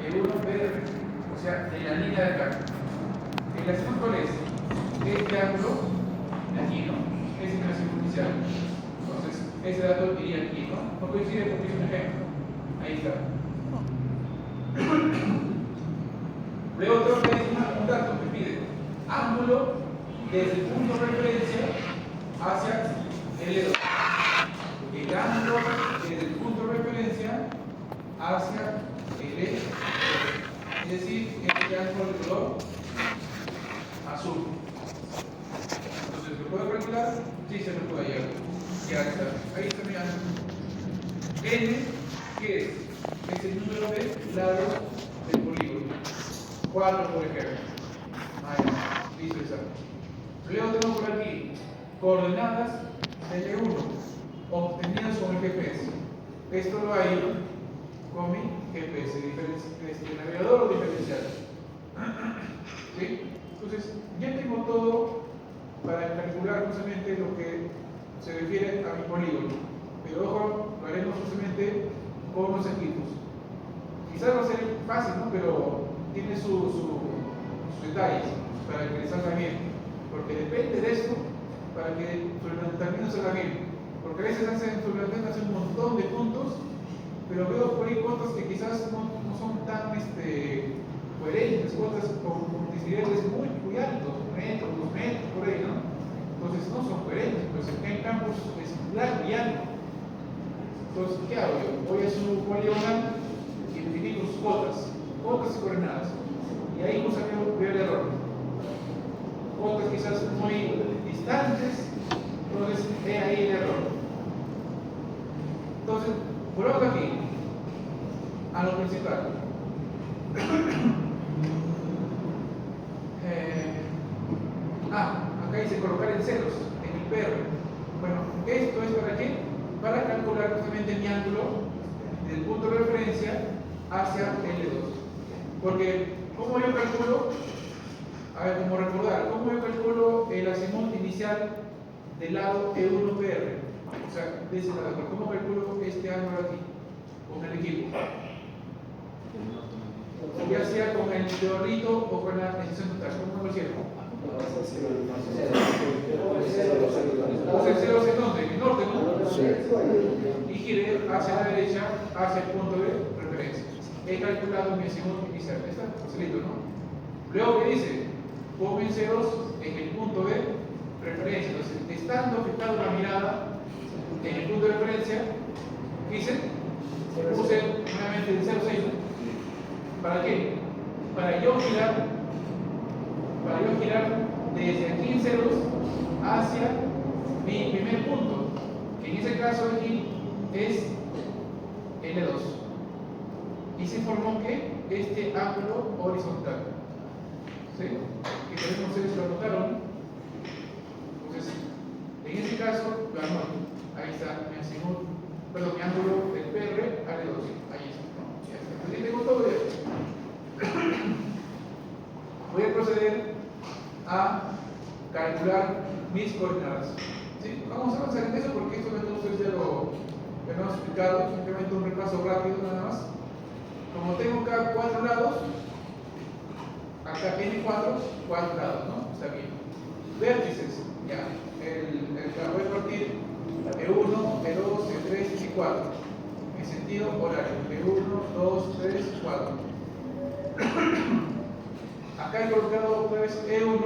E1PR, o sea, de la línea de acá. El hacemos cuál es este ángulo de aquí, ¿no? Ese es el hacemos inicial. Entonces, ese dato iría aquí, ¿no? No coincide porque es un ejemplo. Ahí está. Luego tengo que decir un dato que pide ángulo desde el punto de referencia hacia L2. El ángulo desde el punto de referencia hacia L2. Es decir, este ángulo de color azul. Entonces, ¿lo puedo calcular? Sí, se me puede hallar. Ya está. Ahí está mi ángulo. N, ¿qué es? Es el número de lados del polígono. 4, por ejemplo. Ahí está. Listo, exacto. Luego tengo por aquí coordenadas de E1 obtenidas con el GPS. Esto lo hay con mi GPS, navegador o diferencial. ¿Sí? Entonces, ya tengo todo para calcular justamente lo que se refiere a mi polígono. Pero ojo, lo haremos justamente con los equipos. Quizás va a ser fácil, ¿no? Pero tiene sus detalles para que les salga bien. Porque depende de esto para que su planteamiento salga bien. Porque a veces hacen su planteamiento hace un montón de puntos, pero veo por ahí cuotas que quizás no son tan coherentes, cuotas con desniveles muy altos, 1 metro, 2 metros, por ahí, ¿no? Entonces no son coherentes, pues en campos es largo y alto. Entonces, ¿qué hago yo? Voy a su poligonal y defino sus cuotas y coordenadas. Y ahí justamente veo el error. Cuotas quizás muy distantes, entonces he ahí el error. Entonces, volvamos aquí a lo principal. Acá dice colocar en ceros en el PR. Bueno, esto es para qué? Para calcular justamente mi ángulo del punto de referencia hacia L2. Porque, ¿cómo yo calculo? A ver, como recordar, ¿cómo yo calculo el azimut inicial del lado E1PR? O sea, de ese lado, ¿cómo calculo este ángulo aquí? Con el equipo. Ya sea con el teorito o con la extensión total, ¿cómo lo hicieron? Puse el 0 en dónde? En el norte, ¿no? Sí. Y giré hacia la derecha, hacia el punto de referencia. He calculado mi azimut inicial. ¿Está? Facilito, ¿no? Luego, ¿qué dice? Pongo en ceros en el punto de referencia. Entonces, estando fijado la mirada en el punto de referencia, ¿qué hice? Puse nuevamente el 0,6. ¿Para qué? Para yo girar desde aquí en ceros hacia mi primer punto, que en ese caso aquí es L2. Y se formó que este ángulo horizontal. ¿Sí? Que también ustedes lo notaron. Entonces, en ese caso, lo anoto. Ahí está mi azimut, perdón, mi ángulo del PR a L2. Ahí está, ¿no? Ya está. Entonces, tengo todo esto. Voy a proceder a calcular mis coordenadas. ¿Sí? Vamos a avanzar en eso porque esto ustedes ya lo hemos explicado. Simplemente un repaso rápido nada más. Como tengo acá 4 lados, acá tiene 4 lados, ¿no? Está bien. Vértices, ya. Voy a partir E1, E2, E3 y 4. En sentido horario. E1, 2, 3, 4. Acá he colocado otra vez E1.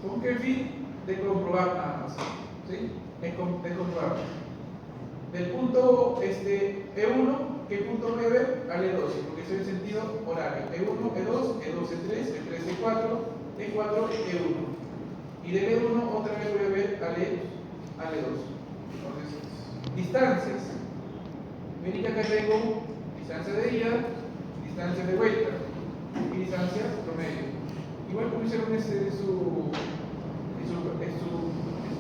¿Con qué fin? De comprobar nada más. ¿Sí? De comprobar. Del punto E1, ¿qué punto voy a ver? Al E2, porque es el sentido horario. E1, E2, E2, E3, E3, E4, E4, E1. Y del E1 otra vez voy a ver al E2. Entonces, distancias. Miren que acá tengo distancia de ida, distancia de vuelta y distancia promedio. Igual como hicieron en su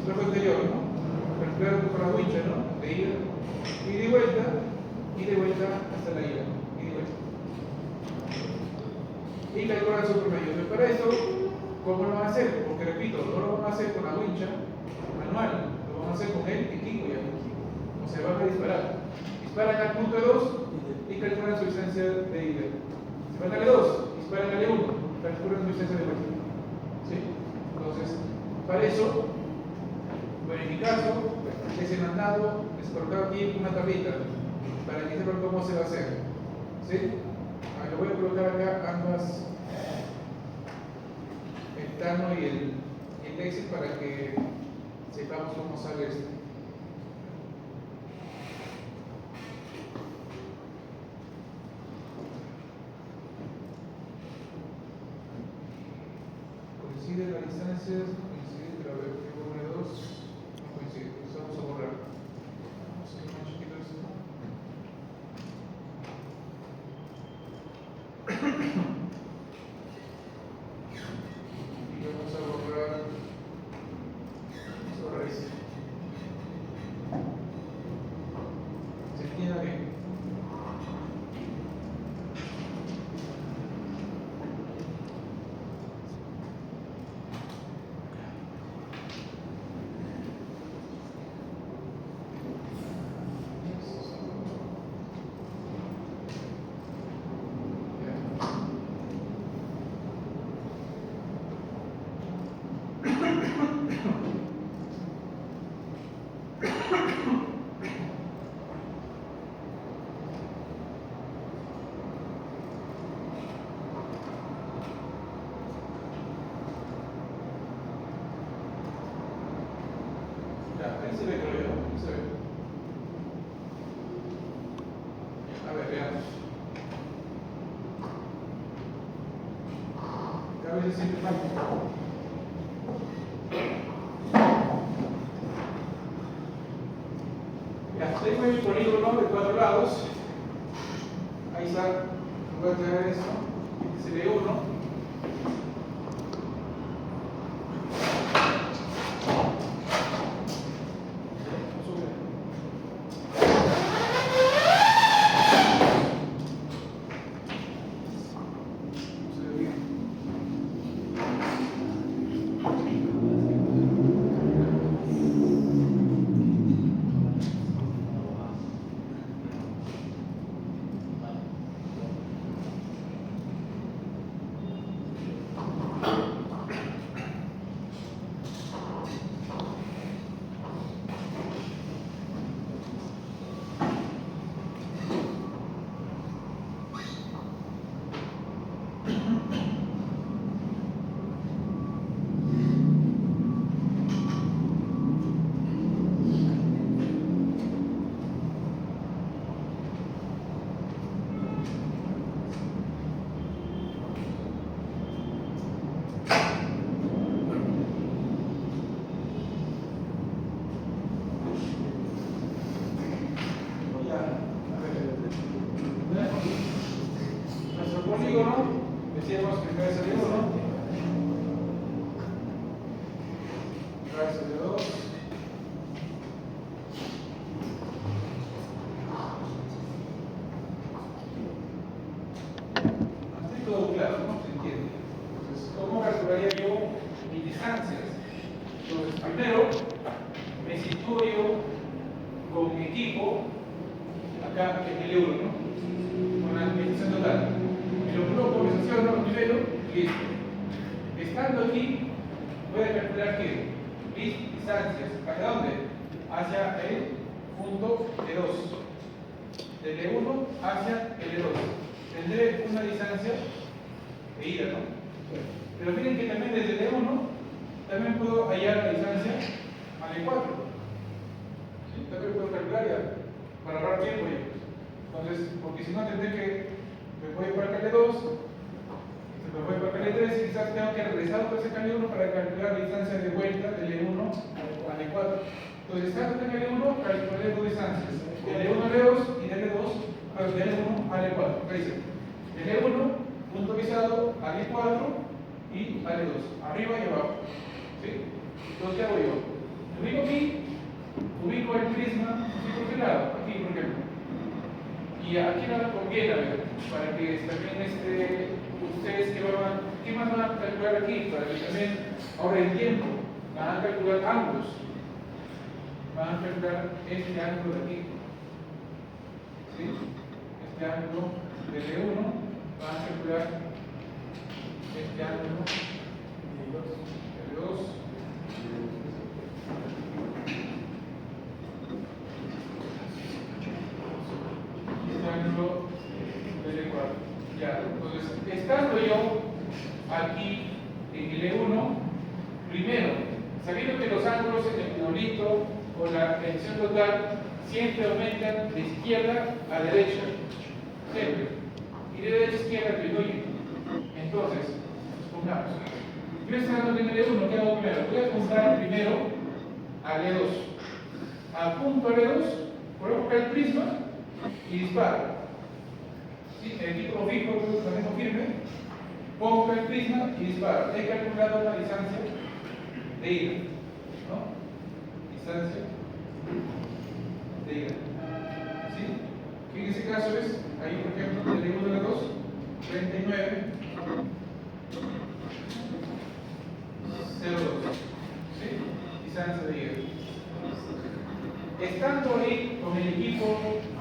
trabajo anterior, ¿no? Calcular con la wincha, ¿no? De ida y de vuelta hasta la ida y de vuelta. Y calcular su promedio. Pero para eso, ¿cómo lo van a hacer? Porque repito, no lo van a hacer con la wincha manual, lo van a hacer con el equipo ya. O sea, van a disparar. Disparan al punto 2 y calculan su distancia de ida. Se dispara en L2, dispara en L1, calcula la distancia de vuelta. ¿Sí? Entonces, para eso, bueno, en mi caso, ese mandado es colocar aquí una tablita para que sepan cómo se va a hacer. ¿Sí? Lo voy a colocar acá ambas, el Tano y el Excel, para que sepamos cómo sale esto. Coincide las distancias, no coincide, pero a ver, que 1 y 2 no coincide, pues vamos a borrar. Vamos a hacer más chiquito esto. Y vamos a borrar esto. Se entienda bien. Ahí se ve, creo yo, ahí se ve. A ver, veamos. A veces siempre falta. Ya, tengo el polígono de 4 lados. Ahí está. Voy a traer esto. Este sería 1. Polígono, decíamos que cabeza de 1, cabeza de 2, así todo claro, ¿no? Se entiende. Entonces, ¿cómo calcularía yo mis distancias? Entonces, primero me sitúo yo con mi equipo acá en el euro, ¿no? Con la distancia total. Lo coloco, me estaciono, lo nivelo y listo. Estando aquí, voy a calcular que mis distancias, ¿hacia dónde? Hacia el punto E2. Del E1 hacia el E2. Tendré una distancia de ida, ¿no? Pero miren que también desde el E1 también puedo hallar la distancia al E4. ¿Sí? También puedo calcular ya, para ahorrar tiempo ya. Entonces, porque si no tendré que me voy para el L2, me voy para el L3 y quizás tengo que regresar otra vez al L1 para calcular la distancia de vuelta del L1 al L4. Entonces, estando en el L1, calcularé dos distancias, del L1 al L2 y del L2 del L1 al L4. Del L1, punto visado, al L4 y al L2, arriba y abajo. ¿Sí? Entonces, ¿qué hago yo? Me ubico aquí, ubico el prisma, ¿por qué lado? Aquí, por ejemplo. Y aquí no conviene, a ver, para que también ustedes ¿qué más van a calcular aquí? Para que también ahorren tiempo, van a calcular ángulos, van a calcular este ángulo de aquí, ¿sí? Este ángulo de L1, van a calcular calcular este ángulo L2. Este ángulo L4. Ya, entonces, estando yo aquí en L1, primero, sabiendo que los ángulos en el monolito o la tensión total siempre aumentan de izquierda a derecha, siempre, y de derecha a izquierda disminuyen. Entonces, pongamos, yo estando en L1, ¿qué hago primero? Voy a apuntar primero a L2. Apunto a L2, coloco acá el prisma y disparo. ¿Sí? El equipo fijo, lo dejo firme, pongo el prisma y disparo. He calculado la distancia de ida, ¿no? Distancia de ida. ¿Sí? Que en ese caso es, ahí por ejemplo, de L1 a L2, 39, 0,2. ¿Sí? Distancia de ida. Estando ahí con el equipo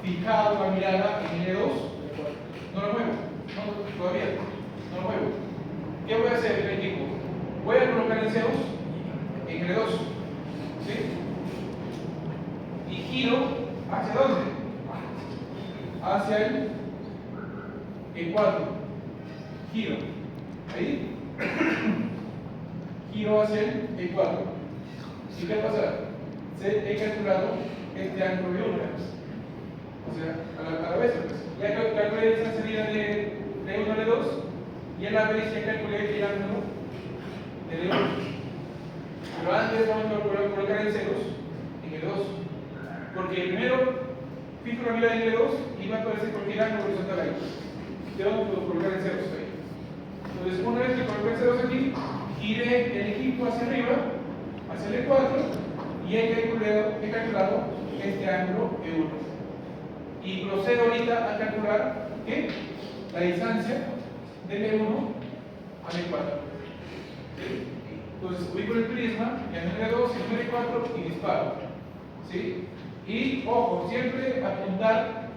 fijado a mirada en L2, no lo muevo, no, todavía, no lo muevo. ¿Qué voy a hacer en el equipo? Voy a colocar el Zeus en L2, ¿sí? Y giro, ¿hacia dónde? Hacia el E4. Giro, ahí. Giro hacia el E4. ¿Y qué pasa? He calculado este ángulo de 1. O sea, a la vez, pues. Ya calculé la distancia de 1 a L2 y en la vez ya calculé el ángulo de L1. Pero antes vamos a colocar el ceros en L2. Porque primero fijo la mirada en L2 y va a aparecer cualquier ángulo horizontal ahí. Tengo que colocar el ceros ahí. Entonces, una vez que coloqué el ceros aquí, giré el equipo hacia arriba, hacia el E4, y he calculado este ángulo E1. Y procedo ahorita a calcular ¿qué? La distancia del E1 al E4. ¿Sí? Entonces ubico el prisma en el E2 y en el E4 y disparo. ¿Sí? Y ojo, siempre apuntar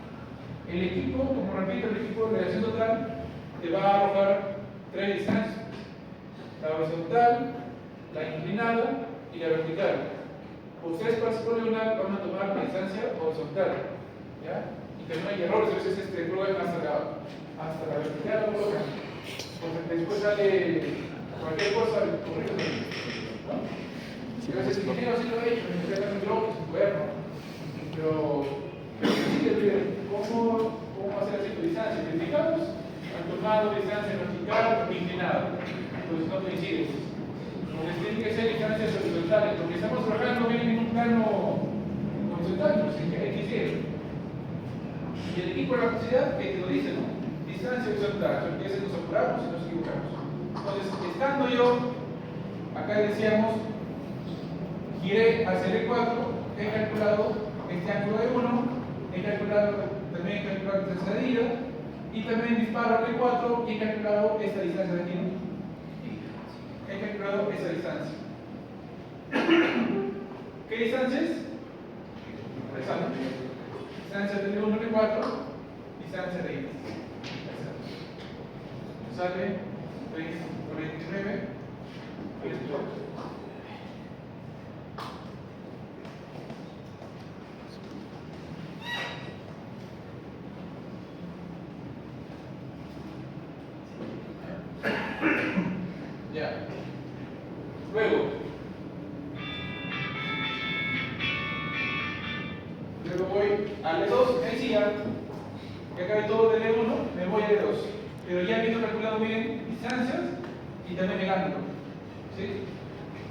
el equipo, como repito, el equipo de relación total te va a arrojar tres distancias: la horizontal, la inclinada y la vertical. Ustedes para poner una van a tomar la distancia horizontal, ¿ya? Y que no hay errores, a veces prueban hasta la vertical, porque después sale cualquier cosa correcta, ¿no? Y a veces el ingeniero sí lo ha hecho, me queda en blog, en su cuaderno, pero sí que ¿cómo hacer así tu distancia? Verificamos, han tomado distancia vertical, inclinada, pues no coincide. Entonces tienen que ser distancias horizontales, porque estamos trabajando bien en un plano horizontal, pues en X, y el equipo de la capacidad que te lo dice, ¿no? Distancia horizontal, porque a veces nos apuramos y nos equivocamos. Entonces, estando yo, acá decíamos, giré hacia el E4, he calculado este ángulo de 1, he calculado también la distancia de ida, y también disparo al E4 y he calculado esta distancia de aquí, ¿no? He calculado esa distancia. ¿Qué distancia es? Distancia de 1 al 4, distancia de ida. Sale 49, ya. Luego voy al E2, ahí sí ya acabé todo del E1, me voy al E2. Pero ya habiendo calculado bien distancias y también el ángulo. ¿Sí?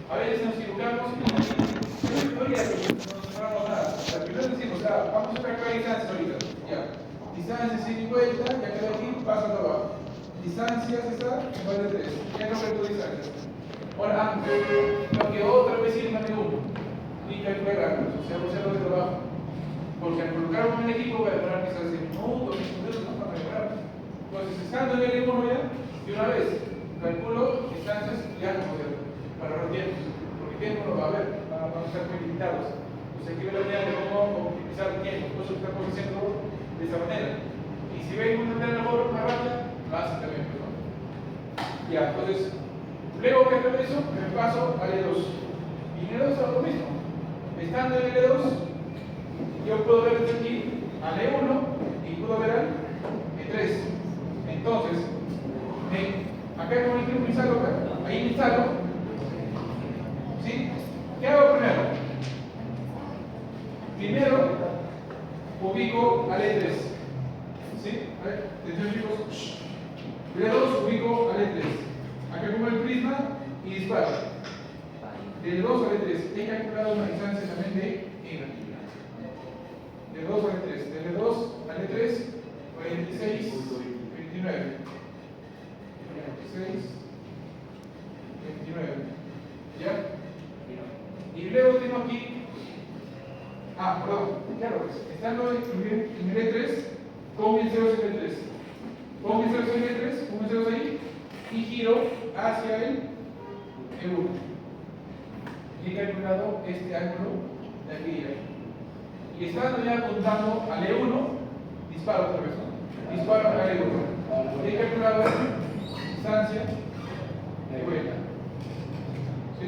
A veces nos equivocamos y no cerramos nada. O sea, primero decimos, vamos a calcular distancias ahorita. Ya. Distancias sin vuelta, ya quedó aquí, pasa todo abajo. Distancias está igual de 3. Ya no calculo distancias. Ahora ángulo. Lo que otra vez irme de 1. Y calcular ángulos. O sea, observo de trabajo. Porque al colocar un equipo voy a demorar quizás en minutos, 5 minutos, no para mejorar. Entonces, estando en el E1 ya, de una vez calculo distancias y ángulos para ahorrar tiempo. Porque tiempo no va a haber, vamos a estar muy limitados. Entonces, aquí veo la idea de cómo optimizar el tiempo. Por eso estamos diciendo de esa manera. Y si ven una manera mejor, más rápida, lo hacen también. Ya, entonces, luego que hago eso, me paso al E2. Y en E2 hago lo mismo. Estando en el E2, yo puedo ver desde aquí al E1 y puedo ver al E3. Entonces, acá como me instalo acá, ahí me instalo. ¿Sí? ¿Qué hago primero? Primero, ubico al E3. ¿Sí? A ver, atención chicos. E2 ubico al E3. Acá pongo el prisma y disparo. Del 2 al E3. He calculado una distancia también de E. Del 2 al E3. Del 2 al E3, 46, 29. 46, 29. ¿Ya? Y luego tengo aquí. Perdón. Claro, estando en el E3, pongo el 0 en el E3. Pongo el 0 en el E3, pongo el 0 ahí y giro hacia el E1. Y he calculado este ángulo de aquí y de ahí. Y estando ya apuntando al E1, disparo otra vez, ¿no? Disparo al E1. Y he calculado distancia de vuelta. ¿Sí?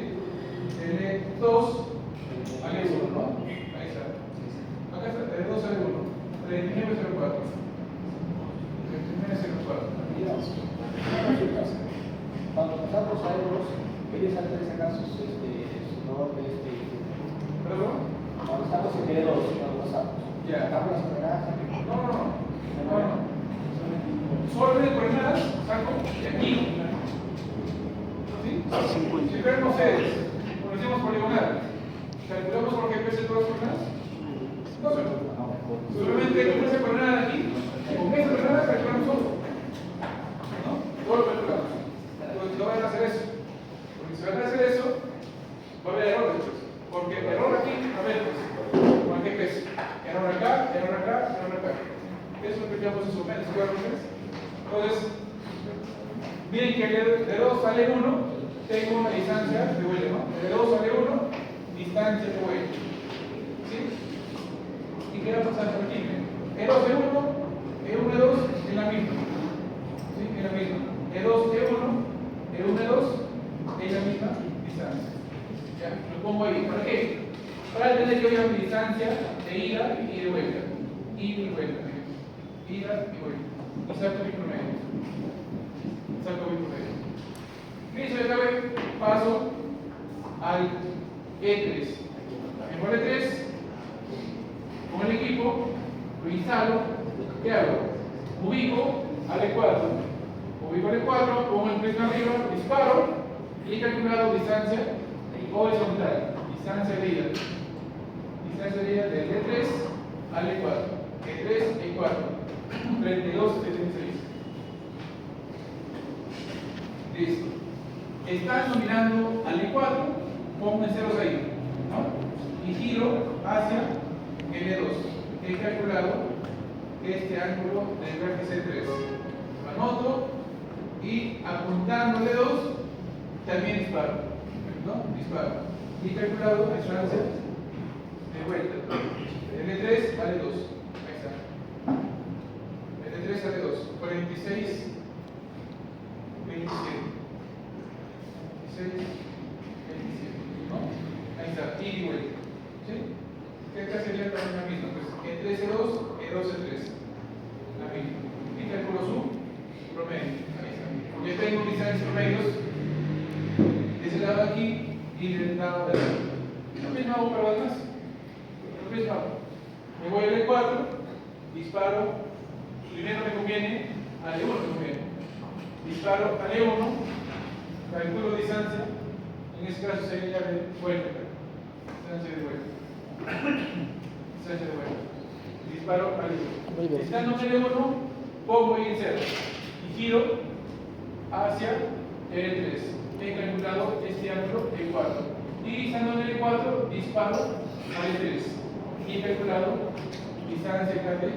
El E2 al E1, ¿no? Ahí está. Acá está, el E2 al E1. 3904. 3904. Cuando pasamos a euros, ¿quieres antes de sacar su valor de este? ¿Perdón? Cuando estamos en E2, cuando pasamos. Ya. ¿Sacamos las coordenadas? No. Solo de coordenadas saco de aquí. ¿Sí? Si vemos ustedes, como decimos poligonal, calculamos por qué pese todas las coordenadas. No sé. Solamente con esa coordenada de aquí, con esa coordenada calculamos todo. ¿No? Todo lo calculamos. Entonces no van a hacer eso. Porque si van a hacer eso, va a haber error después. Porque error aquí, a ver, pues, ¿con qué peso? Error acá, error acá, error acá. Eso es lo que llamamos esos menos, entonces, miren que de 2 sale 1, tengo una distancia de vuelta, ¿no? De 2 sale 1, distancia de vuelta. ¿Sí? ¿Y qué va a pasar por aquí? E2, E1, E1, E2 es la misma. ¿Sí? Es la misma. E2, E1, E1, E2 es la misma distancia. Ya, lo pongo ahí. ¿Para qué? Para entender que hoy hay mi distancia de ida y de vuelta. Ida y vuelta. Ida y vuelta. Y saco mi promedio. Saco mi promedio. Listo, ya acabé. Paso al E3. En el E3, con el equipo, lo instalo. ¿Qué hago? Ubico al E4. Ubico al E4, pongo el prisma arriba, disparo y he calculado distancia horizontal. Distancia de ida. Distancia de ida del E3 al E4. E3, E4. 32, 76. Listo. Estando mirando al E4, pongo en ceros ahí, ¿no? Y giro hacia el E2. He calculado este ángulo del vértice 3. Lo anoto y apuntando al E2, también disparo, ¿no? Disparo. Y he calculado la distancia de vuelta. El E3 al E2. Ahí está. El E3 al E2. 46, 27. 26, 27. ¿No? Ahí está. Y vuelta. ¿Sí? ¿Qué acá sería también la misma? Pues E3, E2, E2, E3. La misma. Y calculo su promedio. Ahí está. Porque tengo distancias promedios de ese lado de aquí y del lado de acá. Lo mismo hago para los demás. Lo mismo hago. Me voy al E4, disparo. Primero me conviene al E1, me conviene. Disparo al E1, calculo distancia. En este caso sería de vuelta. Distancia de vuelta. Distancia de vuelta. Disparo al E1. Estando en el E1, pongo ahí en cero. Y giro hacia el E3. He calculado este ángulo E4. Y estando en el E4, disparo al E3. Y he calculado distancia acá de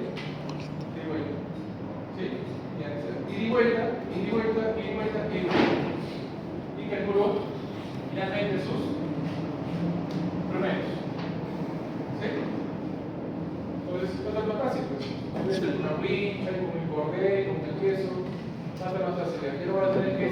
vuelta. ¿Sí? Y de vuelta, y de vuelta, y de vuelta, y de vuelta. Y calculo finalmente sus promedios. ¿Sí? Entonces, ¿qué es lo fácil? Pues, con una wincha, con mi cordel, con el queso, más fácil. Yo voy a tener que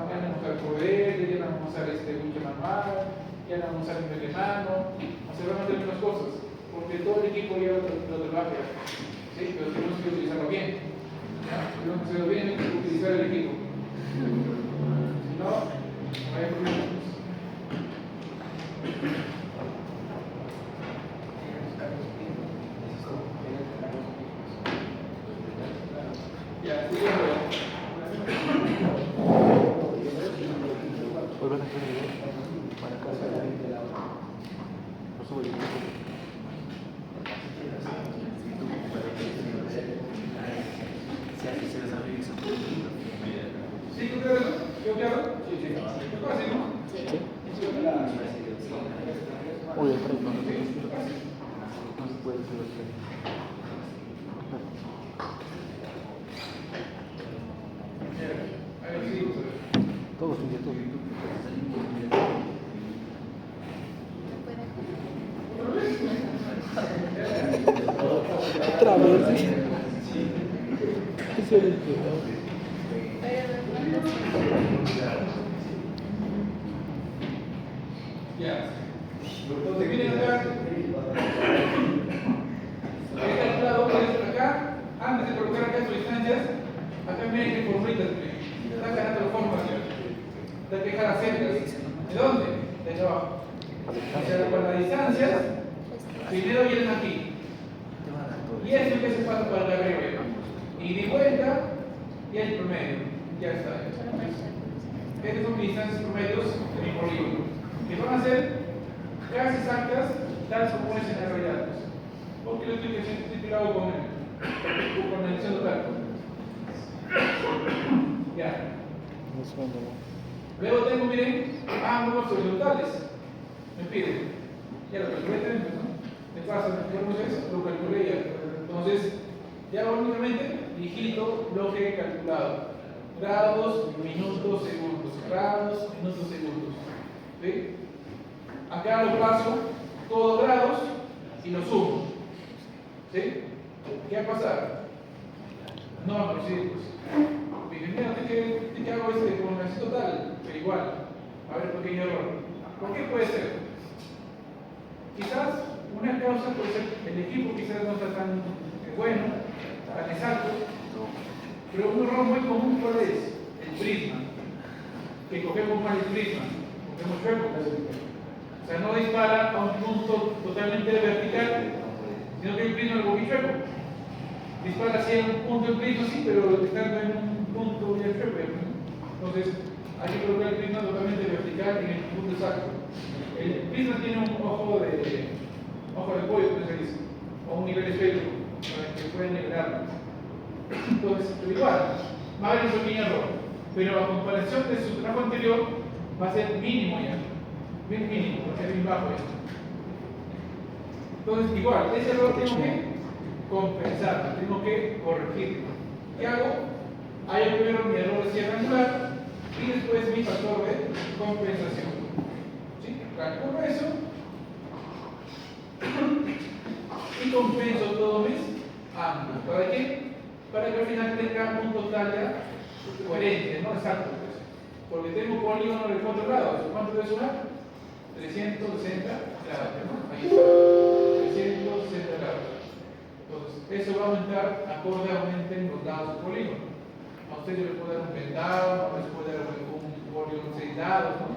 ya no vamos a usar cordel, ya no vamos a usar winche manual, ya no vamos a usar nivel de mano, o sea, van a hacer unas cosas, porque todo el equipo ya lo trabaja, ¿sí? Pero tenemos que utilizarlo bien, ¿ya? Tenemos que hacerlo bien y utilizar el equipo, si no, no hay problemas. Ya, siguiendo. Para casa de la gente de la hora. ¿Sí, tú crees eso? ¿Yo claro? Sí, sí. ¿Tú así, no? Sí. Uy, el frente. No se puede hacer así. Ahí sí. Todo sigue todo. Otra vez. ¿Qué se le Ya. Entonces miren acá. He calculado esto acá. Antes de colocar acá sus distancias, acá miren que formitas. Está ganando la forma. Está que dejar cercas. ¿De dónde? De abajo. O sea, con las distancias, primero vienen aquí. Y eso que se pasa para la arriba. Y de vuelta, y el promedio. Ya está. Estas son mis distancias promedios de mi polígono, que van a ser casi exactas, tal como es en la realidad. Porque lo estoy titulado con el acción total. Ya. Luego tengo, miren, ángulos horizontales. Me piden. Ya lo calculé también, ¿no? Me pasa, lo calculé ya. Entonces, ya únicamente digito lo que he calculado. Grados, minutos, segundos. Grados, minutos, segundos. ¿Sí? Acá lo paso todos grados y lo sumo. ¿Sí? ¿Qué va a pasar? No va a proceder, pues. Ingeniero, ¿qué hago con el total? Pero igual, a ver, pequeño error. ¿Por qué puede ser? Quizás una causa puede ser el equipo, quizás no está tan bueno, tan exacto, pero un error muy común, ¿cuál es? El prisma. Que cogemos mal el prisma, cogemos chueco. O sea, no dispara a un punto totalmente vertical, sino que el prisma lo cogí chueco. Dispara hacia un punto el prisma, sí, pero estando en un punto ya chueco. Entonces, hay que colocar el prisma totalmente vertical en el punto exacto. El prisma tiene un ojo de pollo, como se dice, o un nivel esférico, para que pueda nivelarlo. Entonces, pero igual, va a haber un pequeño error, pero a comparación de su trabajo anterior, va a ser mínimo ya, bien mínimo, va a ser bien bajo ya. Entonces, igual, ese error tengo que compensarlo, tengo que corregirlo. ¿Qué hago? Hay primero mi error de cierre angular y después mi factor de compensación. ¿Sí? Calculo eso y compenso todos mis ángulos. ¿Para qué? Para que al final tenga un total ya coherente, no exacto. Pues. Porque tengo polígono de 4 grados. ¿Cuánto debe sumar? 360 grados. ¿No? Ahí está. 360 grados. Entonces, eso va a aumentar acorde aumenten los lados del polígono. A usted le puede dar un pentado, a les puede dar un polígono 6 lados, ¿no?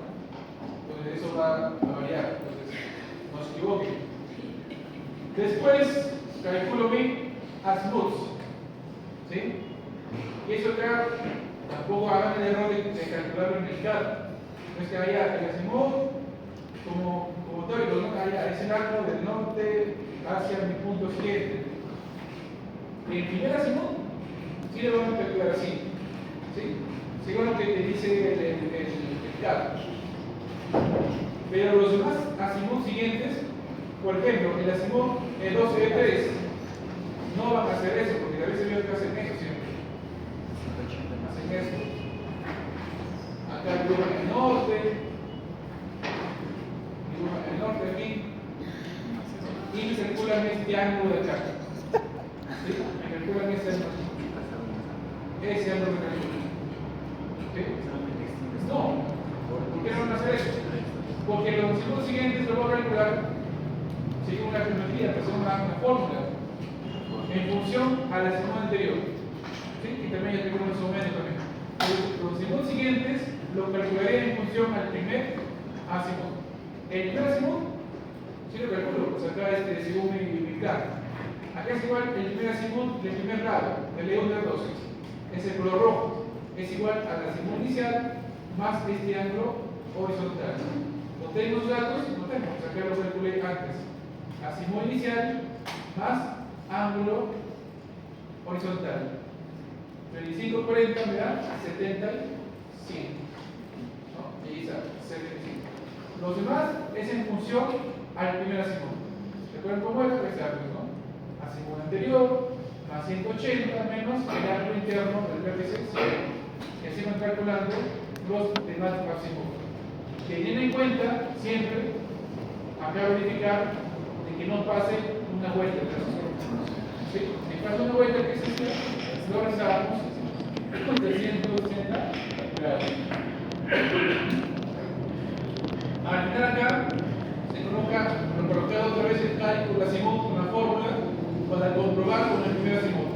Entonces, eso va a variar. Entonces, no se equivoquen. Después, calculo mi azimuth. ¿Sí? Y eso acá, tampoco hagan el error de calcularlo en el CAD. No es que haya el azimuth como teórico, ¿no? Es el arco del norte hacia mi punto siguiente. Y el primer azimuth, sí lo vamos a calcular así. ¿Sí? Según lo que te dice el CAD. Pero los demás azimuth siguientes, por ejemplo, el azimuth E12E3, no van a hacer eso, porque a veces veo que hacen eso siempre. Hacen eso. Acá dibujan el norte, aquí, y circulan este ángulo de acá. ¿Sí? Me calculan ese ángulo. Ese ángulo me calculan. ¿Sí? No. ¿Por qué no van a hacer eso? Porque los decimos siguientes lo voy a calcular según una geometría, según una fórmula, en función a la semana anterior. ¿Sí? Y también ya tengo un momento también. Los decimos siguientes lo calcularé en función al primer azimut. El primer azimut, si lo calculo, pues acá según mi K. Acá es igual el primer azimut del primer grado, el E1 de 12. Es el color rojo. Es igual al azimut inicial más este ángulo horizontal. No tengo los datos, no tengo, acá lo calculé antes. Azimut inicial más ángulo horizontal. 25-40 me da 75. ¿No? Y está, 75. Los demás es en función al primer azimut. ¿Recuerdan cómo era? Pues ¿no? Azimut anterior más 180 menos el ángulo interno del vértice 100. Y así van calculando los demás azimut. Teniendo en cuenta siempre, acá verificar de que no pase una vuelta. ¿Sí? Si pasa una vuelta que existe, lo realizamos con 360 grados. Al final acá se coloca, lo colocado otra vez el cálculo azimut con la fórmula para comprobar con el primer azimut.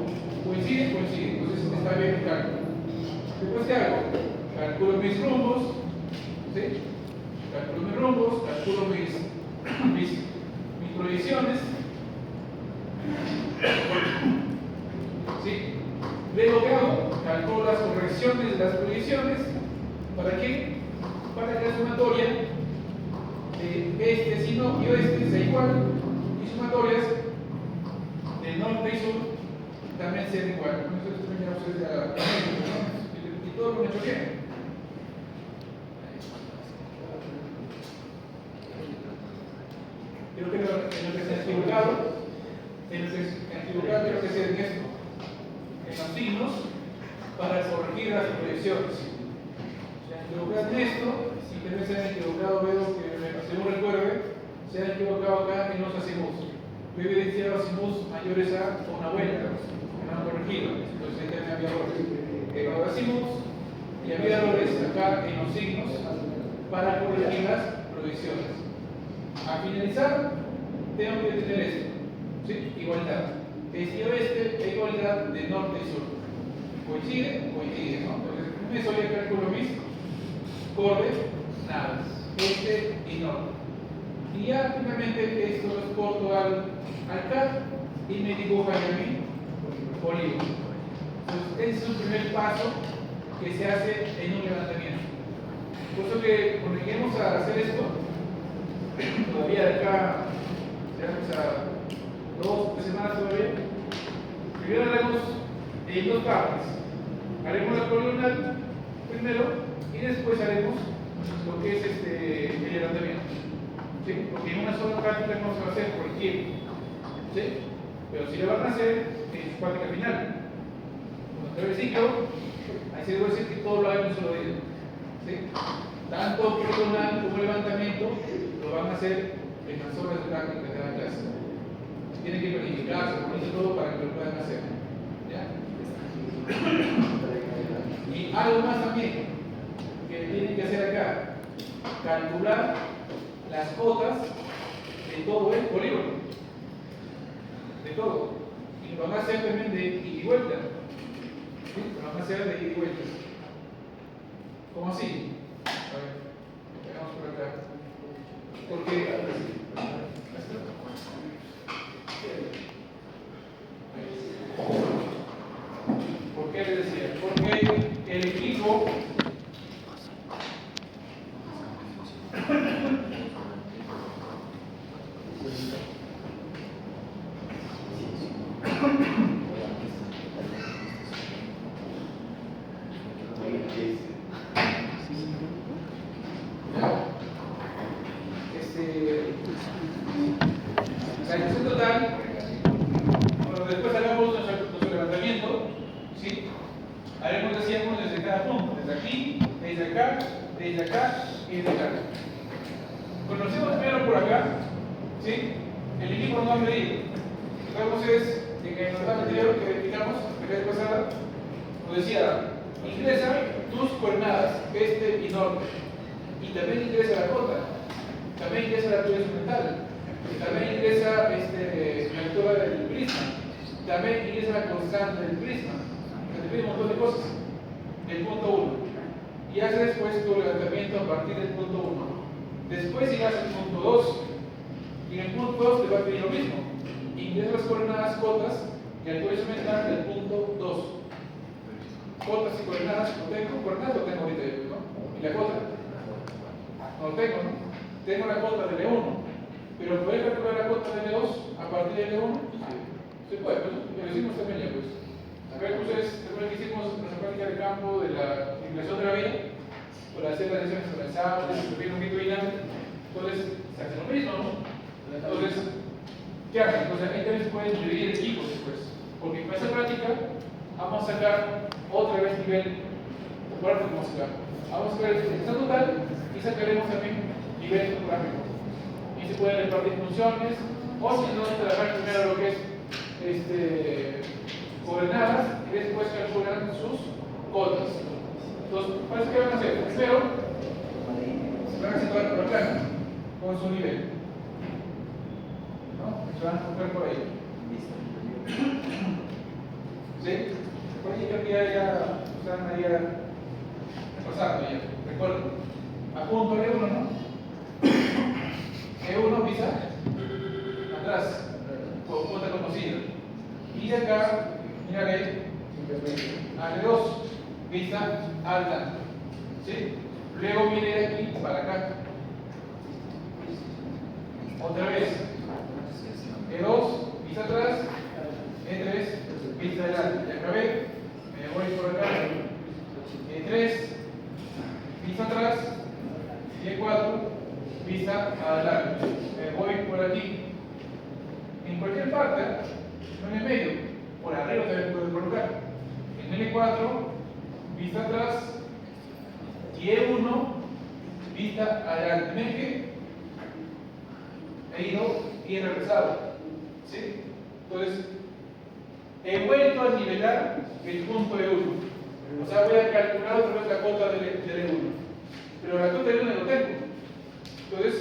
Coincide, coincide, entonces está bien el cálculo. Después, ¿qué hago? Calculo mis rumbos, ¿sí? Calculo mis rumbos, calculo mis proyecciones. ¿Sí? Luego, ¿qué hago? Calculo las correcciones de las proyecciones. ¿Para qué? Para que la sumatoria de este signo y oeste sea igual y sumatorias de norte y sur también sean igual. Con eso terminamos y todo lo hecho bien. Creo que en lo que se ha equivocado, creo que sea en esto, en los signos, para corregir las proyecciones. Se han equivocado en esto, si también se han equivocado, veo que, según recuerde, se han equivocado acá en los azimuts. Yo he evidenciado azimuts mayores a una vuelta, que no han corregido, entonces ya me había errores. En los azimuts y había errores acá en los signos para corregir las proyecciones. A finalizar, tengo que tener esto, ¿sí? Igualdad. Este y oeste e igualdad de norte y sur. Coincide, coincide, ¿no? Entonces, con eso ya calculo mis coordenadas, este y norte. Y ya finalmente esto lo exporto al CAD y me dibuja ya mi polígono. Entonces, ese es un primer paso que se hace en un levantamiento. Por eso que cuando lleguemos a hacer esto, todavía de acá, llegamos a 2 o 3 semanas todavía, primero haremos en 2 partes. Haremos la poligonal primero y después haremos lo que es el levantamiento. ¿Sí? Porque en una sola práctica no se va a hacer por el tiempo. ¿Sí? Pero si lo van a hacer en su práctica final. Cuando acabe el ciclo, ahí se debe decir que todo lo hagan en un solo día. ¿Sí? Tanto poligonal como levantamiento lo van a hacer en las horas de práctica de cada clase. Tienen que planificarse, ponerse todo para que lo puedan hacer. ¿Ya? Y algo más también que tienen que hacer acá: calcular las cotas de todo el polígono. De todo. Y lo van a hacer también de ida y vuelta. ¿Sí? Lo van a hacer de ida y vuelta. ¿Cómo así? A ver, empezamos por acá. Porque ¿por qué les decía? Porque el equipo la dimensión total, bueno, después hagamos nuestro levantamiento, ¿sí? Haremos, decíamos, desde cada punto, desde aquí, desde acá y desde acá. Conocemos primero por acá, ¿sí? El equipo no ha medido. Lo que vemos es de que en la tabla anterior que verificamos, la vez pasada, nos decía Ingresan tus coordenadas, este y norte. Y también ingresa la cota, también ingresa la altura instrumental, también ingresa la altura del prisma, también ingresa la constante del prisma. Se te pide un montón de cosas. El punto 1. Y haces después tu levantamiento a partir del punto 1. Después irás al punto 2. Y en el punto 2 te va a pedir lo mismo. Ingresa las coordenadas cotas y altura instrumental del punto 2. Cotas y coordenadas, ¿no tengo? Coordenadas lo tengo ahorita, ¿no? ¿Y la cota? No lo tengo, ¿no? Tengo la cota de L1. Pero ¿puedes calcular la cota de L2 a partir de L1? Se puede, pues, ¿no? Lo hicimos también ya, pues. A ver, ustedes, recuerden que hicimos nuestra práctica de campo de la inclinación de la vía, para hacer las decisiones organizadas, subir un longitudinal. Entonces, se hace lo mismo, ¿no? Entonces, ¿qué hacen? Entonces, ahí también se pueden dividir equipos después. Porque con esa práctica, vamos a sacar otra vez nivel. Recuerden cómo sacar. Vamos a sacar el extensión total y sacaremos también nivel topográfico. Y se pueden repartir funciones, o si no, trabajar primero lo que es coordenadas y después calcular sus cotas. Entonces, parece que van a hacer. Primero, se van a situar por acá, con su nivel. ¿No? Se van a enfocar por ahí. ¿Sí? Por ahí creo que ya están ahí repasando ya. Recuerden, apunto E1, ¿no? E1 pisa atrás, con punta conocida. Y de acá, mira que L2 pisa alta. ¿Sí? Luego viene de aquí para acá. Otra vez. E2 pisa atrás. E3 pisa adelante. Ya acabé. Me voy por acá. E3 pisa atrás. Y E4 pisa adelante. Me voy por aquí. En cualquier parte, no en el medio, por arriba también puedo colocar. En L4, vista atrás, y E1, vista adelante. Miren que he ido y he regresado. ¿Sí? Entonces, he vuelto a nivelar el punto E1. O sea, voy a calcular otra vez la cota del E1. Pero la cota del E1 no tengo. Entonces,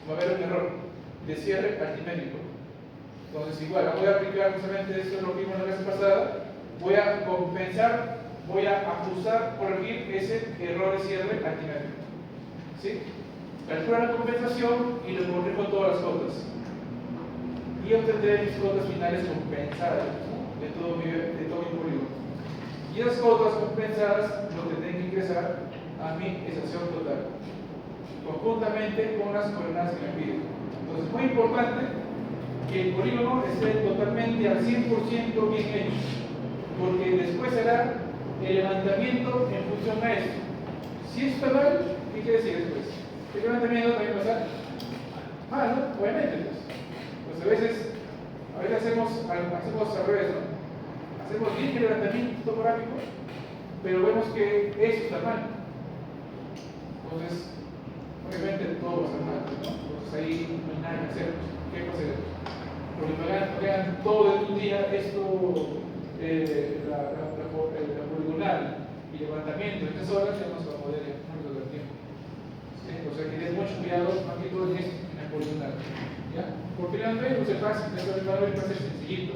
va a haber un error de cierre altimétrico. Entonces, igual, voy a aplicar justamente esto, lo que vimos la vez pasada. Voy a compensar, voy a ajustar, corregir ese error de cierre altimétrico. ¿Sí? Calculo la compensación y le corrijo todas las cotas. Y obtendré mis cotas finales compensadas, ¿no? de todo mi polígono. Y esas cotas compensadas lo tendré que ingresar a mi estación total, conjuntamente con las coordenadas que me piden. Entonces, es muy importante que el polígono esté totalmente al 100% bien hecho, porque después será el levantamiento en función a esto. Si esto está mal, ¿qué quiere decir después? El levantamiento también va a estar mal, ¿no? Obviamente, pues a veces hacemos al revés, ¿no? Hacemos bien el levantamiento topográfico, pero vemos que eso está mal. Entonces, obviamente todo va a estar mal, ¿no? Entonces ahí no hay nada que hacer. ¿Qué proceder? Porque me hagan todo en un día esto, la poligonal y levantamiento en 3 horas, ya no se va a poder en mucho del tiempo. ¿Sí? O sea que ten mucho cuidado, más que todo en el poligonal. ¿Ya? Porque el android no se fácil, el valor va a ser sencillito.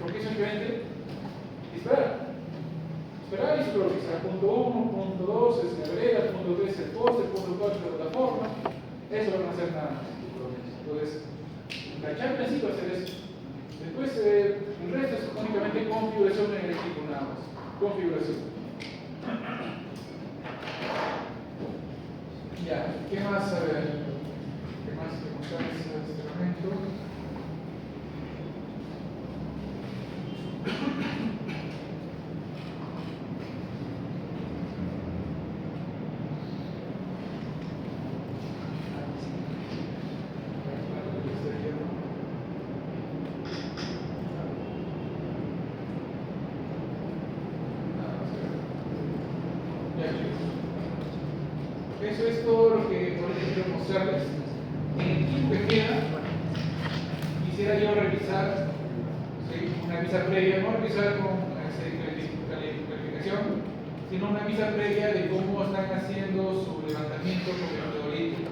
Porque simplemente esperar. Esperar y supervisar. Punto 1, punto 2 es la vereda, punto 3 el poste, punto 4 es la plataforma. Eso no va a hacer nada más. Entonces, la chamba en sí va a ser eso. Después, el resto es únicamente configuración en el equipo, nada más. Configuración. Ya, ¿qué más? A ver, ¿qué más que mostrar en este momento? Eso es todo lo que ahorita quiero mostrarles. En el tiempo que queda, quisiera yo revisar, ¿sí? Una visa previa, no revisar con calificación, sino una vista previa de cómo están haciendo su levantamiento con el teorito.